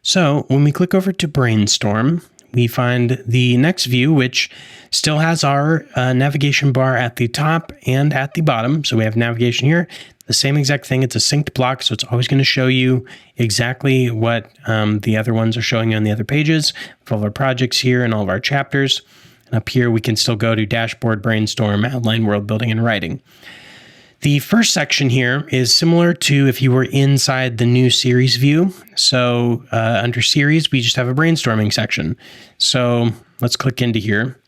So when we click over to Brainstorm, we find the next view, which still has our navigation bar at the top and at the bottom. So we have navigation here, the same exact thing. It's a synced block, so it's always going to show you exactly what the other ones are showing you on the other pages, with all of our projects here and all of our chapters. And up here, we can still go to Dashboard, Brainstorm, Outline, World Building, and Writing. The first section here is similar to if you were inside the new series view. So under series, we just have a brainstorming section. So let's click into here.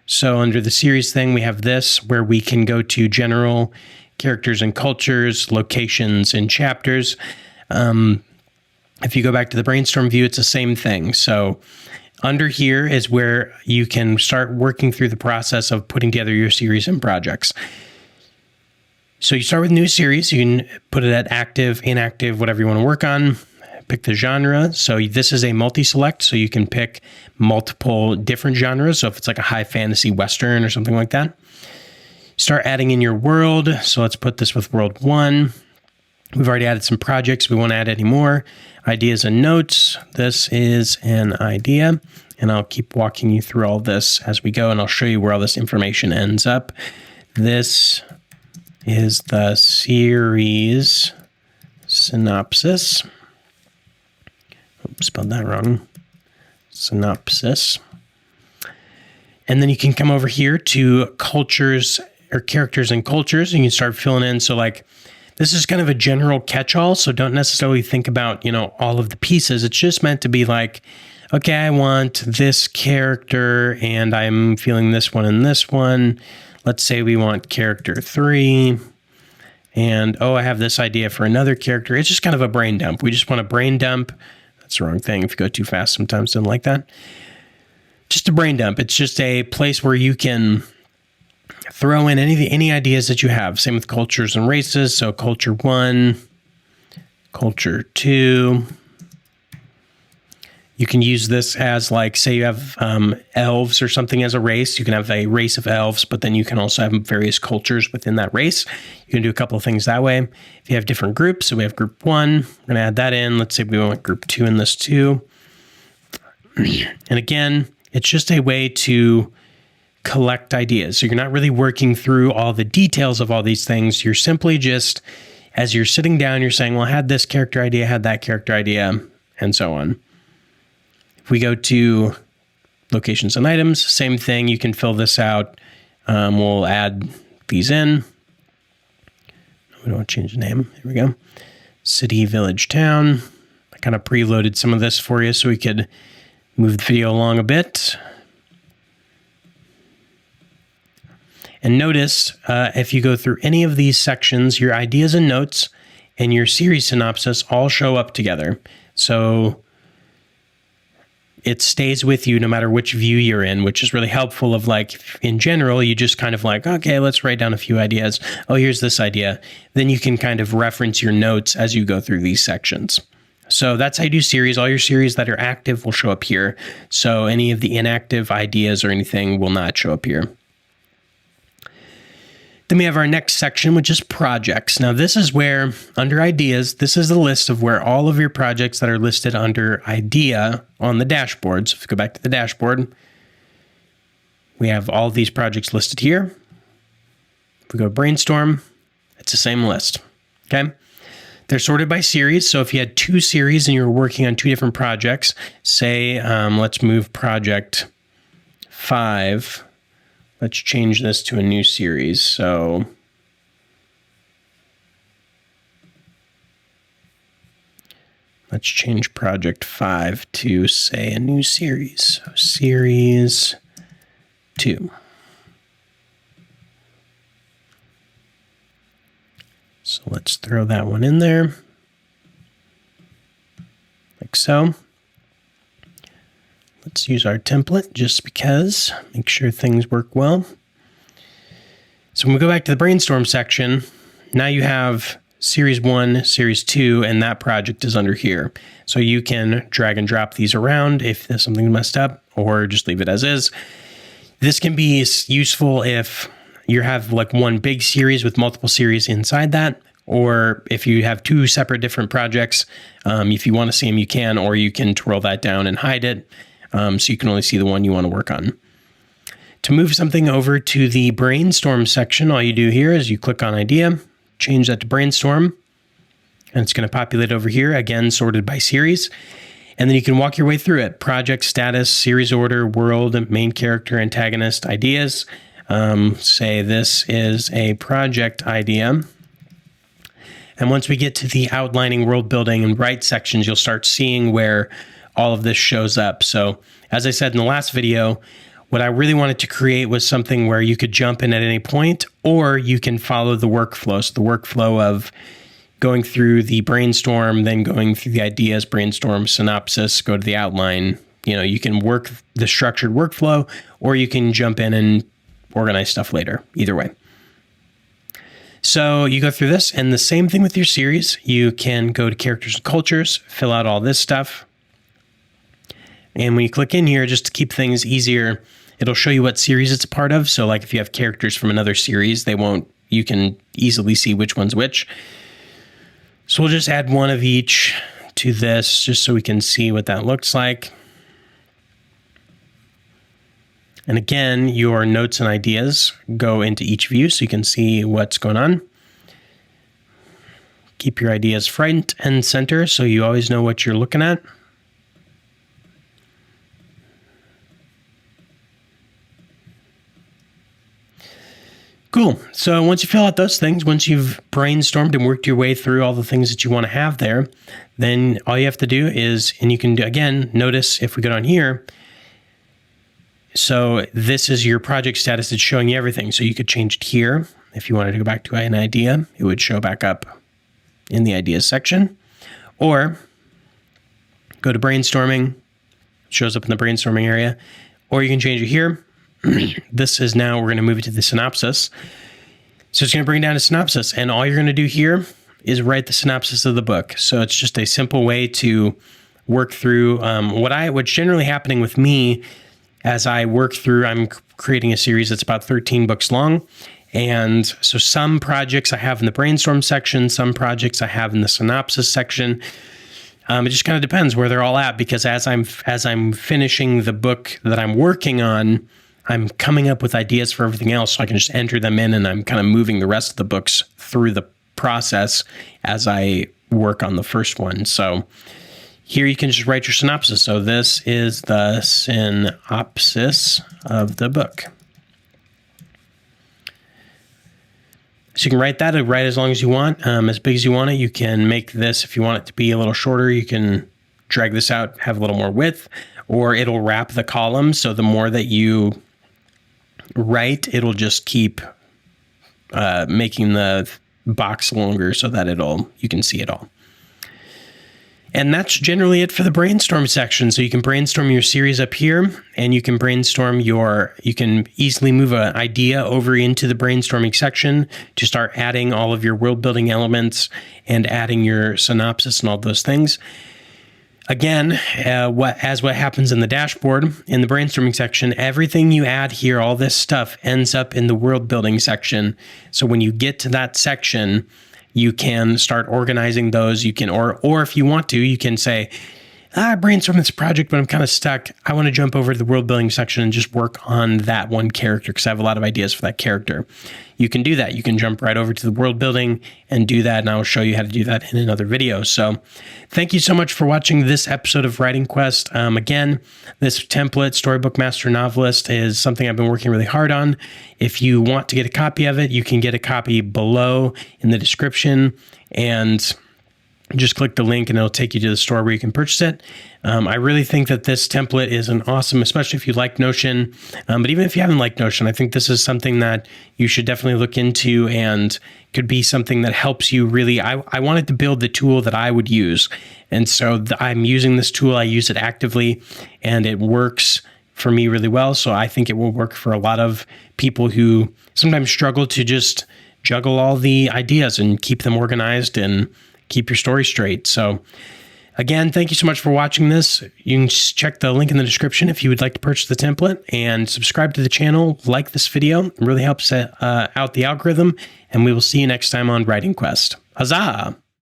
So under the series thing, we have this where we can go to general, characters and cultures, locations and chapters. If you go back to the brainstorm view, it's the same thing. So under here is where you can start working through the process of putting together your series and projects. So you start with new series. You can put it at active, inactive, whatever you want to work on. Pick the genre. So this is a multi-select, so you can pick multiple different genres. So if it's like a high fantasy Western or something like that. Start adding in your world. So let's put this with world 1. We've already added some projects. We won't add any more. Ideas and notes. This is an idea. And I'll keep walking you through all this as we go, and I'll show you where all this information ends up. This is the series synopsis. Oops, spelled that wrong. Synopsis. And then you can come over here to cultures or characters and cultures, and you can start filling in. So like, this is kind of a general catch-all, so don't necessarily think about, all of the pieces. It's just meant to be like, okay, I want this character and I'm feeling this one and this one. Let's say we want character 3, and I have this idea for another character. It's just kind of a brain dump. We just want a brain dump. That's the wrong thing. If you go too fast, sometimes it doesn't like that. Just a brain dump. It's just a place where you can throw in any ideas that you have. Same with cultures and races. So culture 1, culture 2. You can use this as like, say you have elves or something as a race. You can have a race of elves, but then you can also have various cultures within that race. You can do a couple of things that way. If you have different groups, so we have group 1, we're going to add that in. Let's say we want group 2 in this too. And again, it's just a way to collect ideas. So you're not really working through all the details of all these things. You're simply just, as you're sitting down, you're saying, well, I had this character idea, I had that character idea, and so on. If we go to locations and items, same thing. You can fill this out. We'll add these in. We don't want to change the name. Here we go. City, village, town. I kind of preloaded some of this for you so we could move the video along a bit. And notice if you go through any of these sections, your ideas and notes and your series synopsis all show up together. So it stays with you no matter which view you're in, which is really helpful of like, in general, you just kind of like, okay, let's write down a few ideas. Oh, here's this idea. Then you can kind of reference your notes as you go through these sections. So that's how you do series. All your series that are active will show up here. So any of the inactive ideas or anything will not show up here. Then we have our next section, which is projects. Now this is where, under ideas, this is the list of where all of your projects that are listed under idea on the dashboard. So if you go back to the dashboard, we have all of these projects listed here. If we go to brainstorm, it's the same list, okay? They're sorted by series. So if you had 2 series and you're working on 2 different projects, say, let's move project 5. Let's change this to a new series. So let's change project 5 to, say, a new series. So series 2. So let's throw that one in there, like so. Let's use our template just because, make sure things work well. So when we go back to the brainstorm section, now you have series 1, series 2, and that project is under here. So you can drag and drop these around if there's something messed up, or just leave it as is. This can be useful if you have like one big series with multiple series inside that, Or if you have two separate different projects, if you want to see them, you can, or you can twirl that down and hide it, so you can only see the one you want to work on. To move something over to the Brainstorm section, all you do here is you click on Idea, change that to Brainstorm, and it's going to populate over here, again, sorted by series. And then you can walk your way through it. Project, status, series order, world, main character, antagonist, ideas. Say this is a project idea. And once we get to the outlining, world building, and write sections, you'll start seeing where all of this shows up. So as I said in the last video, what I really wanted to create was something where you could jump in at any point, or you can follow the workflow. So the workflow of going through the brainstorm, then going through the ideas, brainstorm, synopsis, go to the outline. You can work the structured workflow, or you can jump in and organize stuff later. Either way. So you go through this, and the same thing with your series. You can go to characters and cultures, fill out all this stuff. And when you click in here, just to keep things easier, it'll show you what series it's a part of. So like if you have characters from another series, you can easily see which one's which. So we'll just add one of each to this just so we can see what that looks like. And again, your notes and ideas go into each view so you can see what's going on. Keep your ideas front and center so you always know what you're looking at. Cool. So once you fill out those things, once you've brainstormed and worked your way through all the things that you want to have there, then all you have to do is, and you can do, again, notice if we go down here, so this is your project status. It's showing you everything. So you could change it here. If you wanted to go back to an idea, it would show back up in the ideas section. Or go to brainstorming, it shows up in the brainstorming area. Or you can change it here. This is now, we're going to move it to the synopsis. So it's going to bring down a synopsis. And all you're going to do here is write the synopsis of the book. So it's just a simple way to work through what's generally happening with me. As I work through, I'm creating a series that's about 13 books long. And so some projects I have in the brainstorm section, some projects I have in the synopsis section. It just kind of depends where they're all at, because as I'm finishing the book that I'm working on, I'm coming up with ideas for everything else. So I can just enter them in, and I'm kind of moving the rest of the books through the process as I work on the first one. So here you can just write your synopsis. So this is the synopsis of the book. So you can write that, write as long as you want, as big as you want it. You can make this, if you want it to be a little shorter, you can drag this out, have a little more width, or it'll wrap the column. So the more that you write, it'll just keep making the box longer so that you can see it all. And that's generally it for the brainstorm section. So you can brainstorm your series up here, and you can you can easily move an idea over into the brainstorming section to start adding all of your world building elements and adding your synopsis and all those things. Again, what happens in the dashboard, in the brainstorming section, everything you add here, all this stuff ends up in the world building section. So when you get to that section, you can start organizing those. You can, or if you want to, you can say, I brainstormed this project, but I'm kind of stuck. I want to jump over to the world building section and just work on that one character because I have a lot of ideas for that character. You can do that. You can jump right over to the world building and do that. And I'll show you how to do that in another video. So thank you so much for watching this episode of Writing Quest. Again, this template, Storybook Master Novelist, is something I've been working really hard on. If you want to get a copy of it, you can get a copy below in the description, and just click the link and it'll take you to the store where you can purchase it. I really think that this template is an awesome, especially if you like Notion. But even if you haven't liked Notion, I think this is something that you should definitely look into and could be something that helps you really. I wanted to build the tool that I would use. And so I'm using this tool. I use it actively and it works for me really well. So I think it will work for a lot of people who sometimes struggle to just juggle all the ideas and keep them organized and keep your story straight. So again, thank you so much for watching this. You can check the link in the description if you would like to purchase the template, and subscribe to the channel, like this video. It really helps out the algorithm, and we will see you next time on Writing Quest. Huzzah!